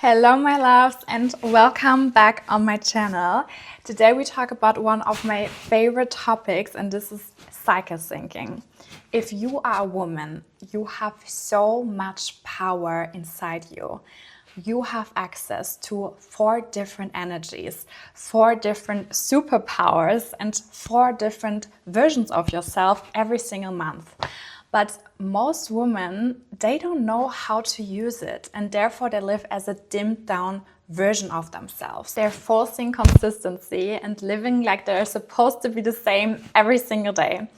Hello my loves and welcome back on my channel. Today we talk about one of my favorite topics, and this is cycle syncing. If you are a woman, you have so much power inside you. You have access to 4 different energies, 4 different superpowers, and 4 different versions of yourself every single month. But most women, they don't know how to use it, and therefore they live as a dimmed down version of themselves. They're forcing consistency and living like they're supposed to be the same every single day.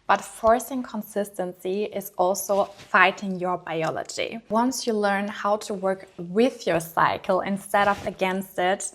But forcing consistency is also fighting your biology. Once you learn how to work with your cycle instead of against it,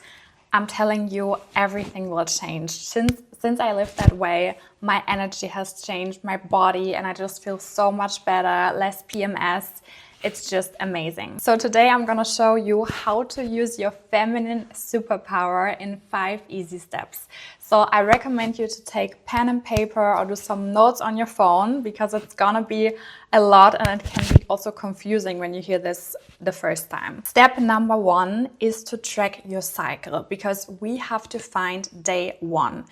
I'm telling you, everything will change. Since I live that way, my energy has changed, my body, and I just feel so much better, less PMS. It's just amazing. So today I'm gonna show you how to use your feminine superpower in 5 easy steps. So I recommend you to take pen and paper or do some notes on your phone, because it's gonna be a lot and it can be also confusing when you hear this the first time. Step number 1 is to track your cycle, because we have to find day 1.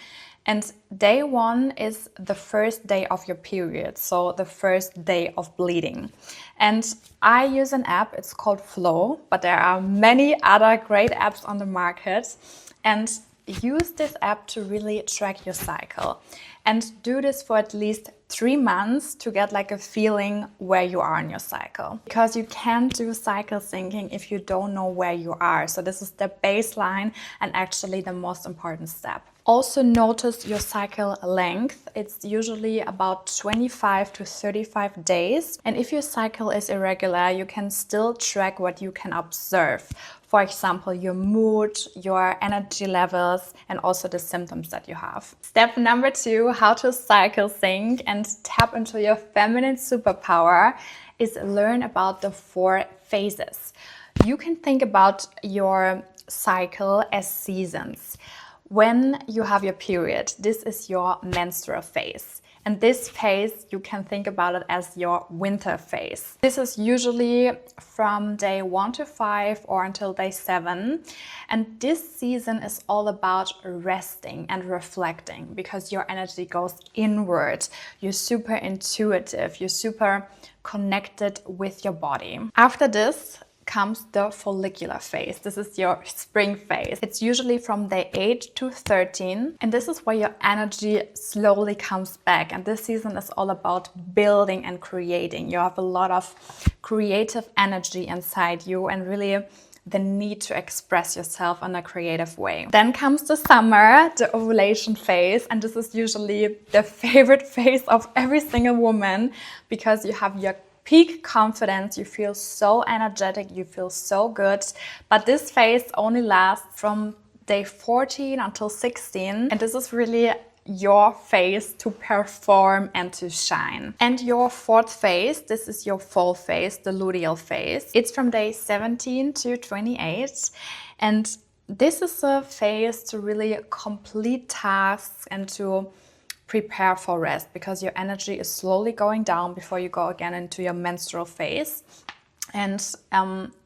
And day 1 is the first day of your period, so the first day of bleeding. And I use an app, it's called Flow, but there are many other great apps on the market. And use this app to really track your cycle. And do this for at least 3 months to get like a feeling where you are in your cycle. Because you can't do cycle syncing if you don't know where you are. So this is the baseline and actually the most important step. Also notice your cycle length. It's usually about 25 to 35 days. And if your cycle is irregular, you can still track what you can observe. For example, your mood, your energy levels, and also the symptoms that you have. Step number 2, how to cycle sync and tap into your feminine superpower, is learn about the 4 phases. You can think about your cycle as seasons. When you have your period, this is your menstrual phase. And this phase, you can think about it as your winter phase. This is usually from day 1 to 5 or until day 7. And this season is all about resting and reflecting, because your energy goes inward. You're super intuitive. You're super connected with your body. After this comes the follicular phase. This is your spring phase. It's usually from day 8 to 13, and this is where your energy slowly comes back. And this season is all about building and creating. You have a lot of creative energy inside you and really the need to express yourself in a creative way. Then comes the summer, the ovulation phase, and this is usually the favorite phase of every single woman, because you have your peak confidence, you feel so energetic, you feel so good. But this phase only lasts from day 14 until 16. And this is really your phase to perform and to shine. And your 4th phase, this is your fall phase, the luteal phase. It's from day 17 to 28. And this is a phase to really complete tasks and to prepare for rest, because your energy is slowly going down before you go again into your menstrual phase, and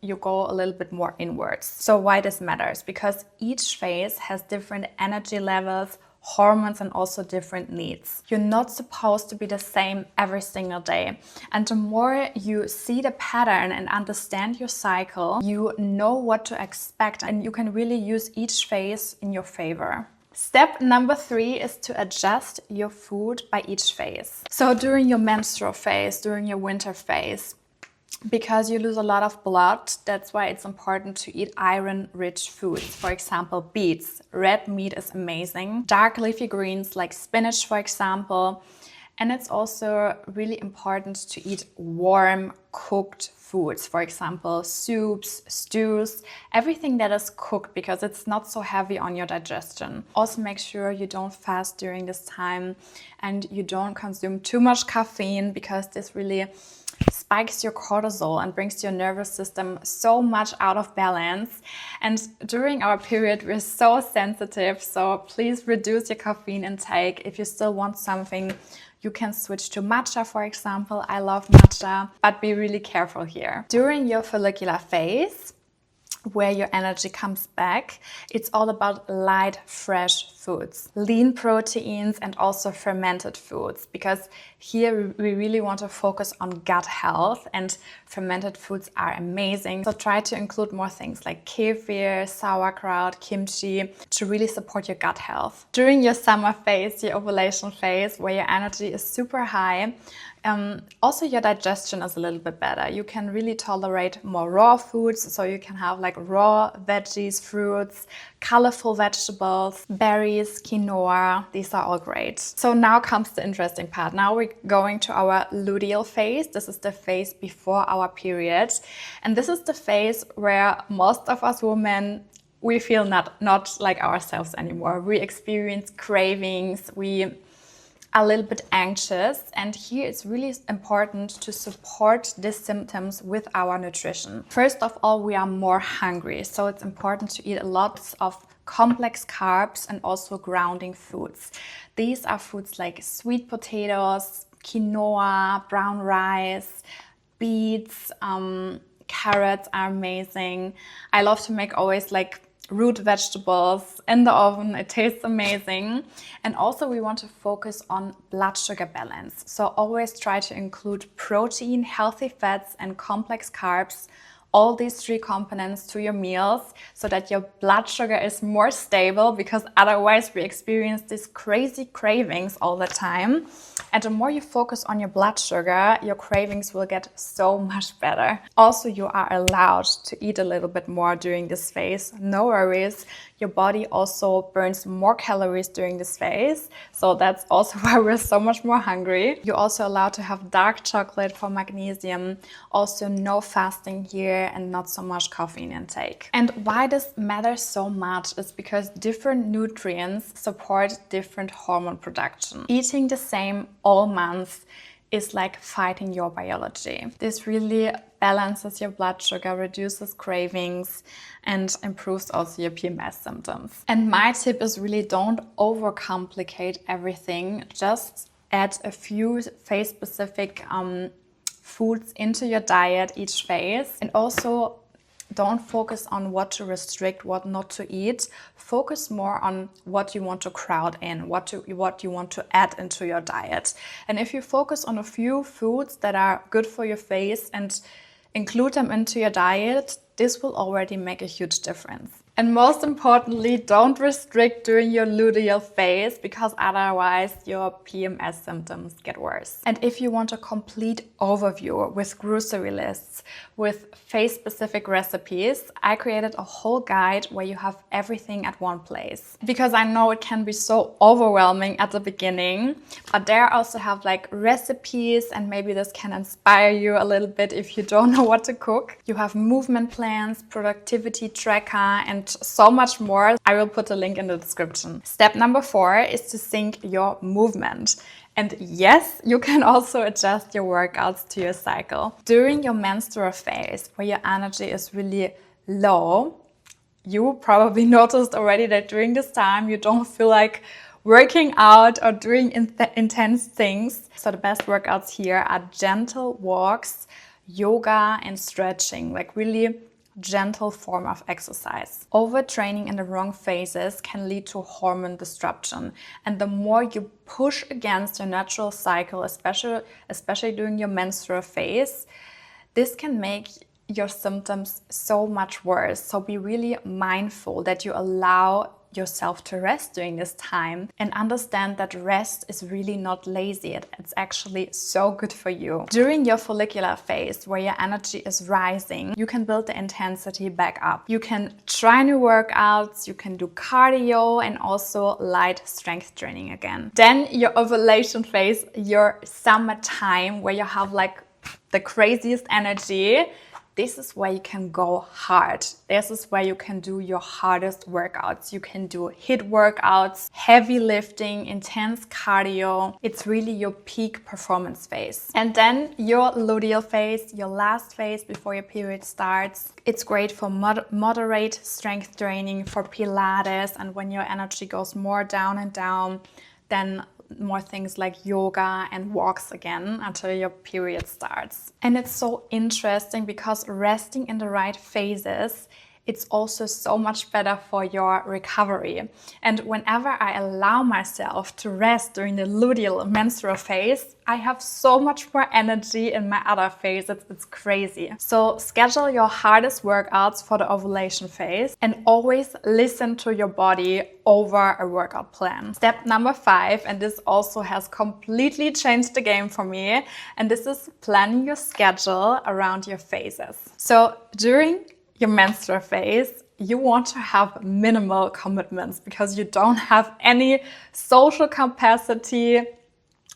you go a little bit more inwards. So why this matters? Because each phase has different energy levels, hormones, and also different needs. You're not supposed to be the same every single day. And the more you see the pattern and understand your cycle, you know what to expect, and you can really use each phase in your favor. Step number 3 is to adjust your food by each phase. So during your menstrual phase, during your winter phase, because you lose a lot of blood, that's why it's important to eat iron-rich foods. For example, beets. Red meat is amazing. Dark leafy greens like spinach, for example. And it's also really important to eat warm, cooked foods. For example, soups, stews, everything that is cooked, because it's not so heavy on your digestion. Also make sure you don't fast during this time and you don't consume too much caffeine, because this really spikes your cortisol and brings your nervous system so much out of balance. And during our period, we're so sensitive, so please reduce your caffeine intake. If you still want something, you can switch to matcha, for example. I love matcha, but be really careful here. During your follicular phase, where your energy comes back. It's all about light, fresh foods, lean proteins, and also fermented foods, because here we really want to focus on gut health, and fermented foods are amazing. So try to include more things like kefir, sauerkraut, kimchi to really support your gut health. During your summer phase, your ovulation phase, where your energy is super high, also your digestion is a little bit better. You can really tolerate more raw foods, so you can have like raw veggies, fruits, colorful vegetables, berries, quinoa. These are all great. So now comes the interesting part. Now we're going to our luteal phase. This is the phase before our period. And this is the phase where most of us women, we feel not like ourselves anymore. We experience cravings, we a little bit anxious, and here it's really important to support these symptoms with our nutrition. First of all, we are more hungry, so it's important to eat lots of complex carbs and also grounding foods. These are foods like sweet potatoes, quinoa, brown rice, beets, carrots are amazing. I love to make always like root vegetables in the oven. It tastes amazing. And also we want to focus on blood sugar balance. So always try to include protein, healthy fats, and complex carbs, all these three components to your meals, so that your blood sugar is more stable, because otherwise we experience these crazy cravings all the time. And the more you focus on your blood sugar, your cravings will get so much better. Also, you are allowed to eat a little bit more during this phase. No worries. Your body also burns more calories during this phase. So that's also why we're so much more hungry. You're also allowed to have dark chocolate for magnesium. Also no fasting here and not so much caffeine intake. And why this matters so much is because different nutrients support different hormone production. Eating the same all month is like fighting your biology. This really balances your blood sugar, reduces cravings, and improves also your PMS symptoms. And my tip is really don't overcomplicate everything. Just add a few phase-specific foods into your diet each phase. And also don't focus on what to restrict, what not to eat. Focus more on what you want to crowd in, what you want to add into your diet. And if you focus on a few foods that are good for your face and include them into your diet, this will already make a huge difference. And most importantly, don't restrict during your luteal phase, because otherwise your PMS symptoms get worse. And if you want a complete overview with grocery lists, with phase-specific recipes, I created a whole guide where you have everything at one place. Because I know it can be so overwhelming at the beginning, but there I also have like recipes, and maybe this can inspire you a little bit if you don't know what to cook. You have movement plans, productivity tracker, and so much more. I will put a link in the description. Step number 4 is to sync your movement. And yes, you can also adjust your workouts to your cycle. During your menstrual phase, where your energy is really low, you probably noticed already that during this time you don't feel like working out or doing intense things. So the best workouts here are gentle walks, yoga, and stretching, like really gentle form of exercise. Overtraining in the wrong phases can lead to hormone disruption. And the more you push against your natural cycle, especially during your menstrual phase, this can make your symptoms so much worse. So be really mindful that you allow yourself to rest during this time, and understand that rest is really not lazy. It's actually so good for you. During your follicular phase, where your energy is rising, you can build the intensity back up. You can try new workouts, you can do cardio, and also light strength training again. Then your ovulation phase, your summertime, where you have like the craziest energy. This is where you can go hard. This is where you can do your hardest workouts. You can do HIIT workouts, heavy lifting, intense cardio. It's really your peak performance phase. And then your luteal phase, your last phase before your period starts. It's great for moderate strength training, for Pilates, and when your energy goes more down and down, then more things like yoga and walks again until your period starts. And it's so interesting because resting in the right phases it's also so much better for your recovery. And whenever I allow myself to rest during the luteal menstrual phase, I have so much more energy in my other phases. It's crazy. So schedule your hardest workouts for the ovulation phase and always listen to your body over a workout plan. Step number 5, and this also has completely changed the game for me, and this is planning your schedule around your phases. So during your menstrual phase, you want to have minimal commitments because you don't have any social capacity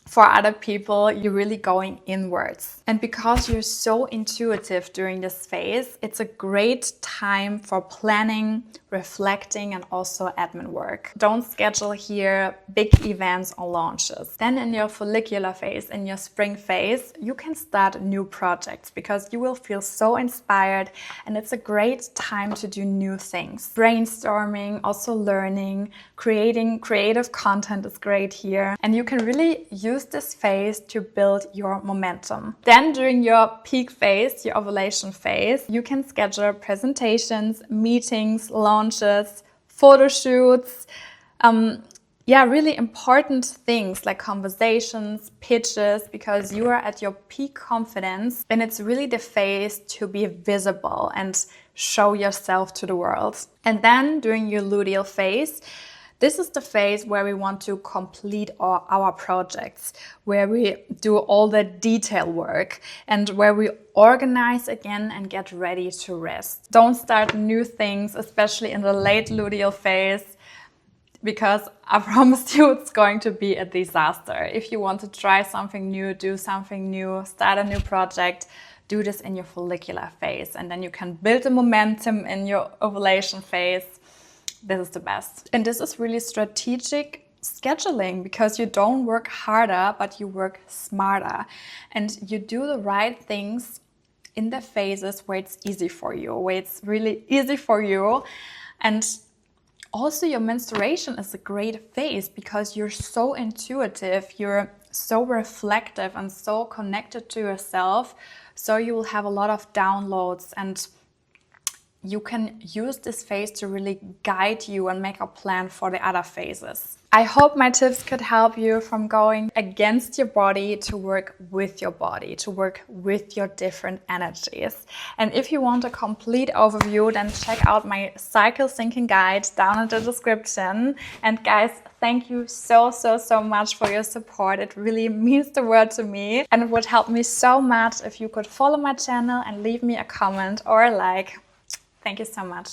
for other people. You're really going inwards. And because you're so intuitive during this phase, it's a great time for planning, reflecting, and also admin work. Don't schedule here big events or launches. Then in your follicular phase, in your spring phase, you can start new projects because you will feel so inspired, and it's a great time to do new things. Brainstorming, also learning, creating creative content is great here. And you can really use this phase to build your momentum. Then during your peak phase, your ovulation phase, you can schedule presentations, meetings, launches, photo shoots, really important things like conversations, pitches, because you are at your peak confidence, and it's really the phase to be visible and show yourself to the world. And then during your luteal phase, this is the phase where we want to complete our projects, where we do all the detail work and where we organize again and get ready to rest. Don't start new things, especially in the late luteal phase, because I promise you it's going to be a disaster. If you want to try something new, do something new, start a new project, do this in your follicular phase, and then you can build the momentum in your ovulation phase. This is the best. And this is really strategic scheduling because you don't work harder, but you work smarter. And you do the right things in the phases where it's easy for you, where it's really easy for you. And also your menstruation is a great phase because you're so intuitive, you're so reflective and so connected to yourself. So you will have a lot of downloads, and you can use this phase to really guide you and make a plan for the other phases. I hope my tips could help you from going against your body to work with your body, to work with your different energies. And if you want a complete overview, then check out my cycle syncing guide down in the description. And guys, thank you so much for your support. It really means the world to me, and it would help me so much if you could follow my channel and leave me a comment or a like. Thank you so much.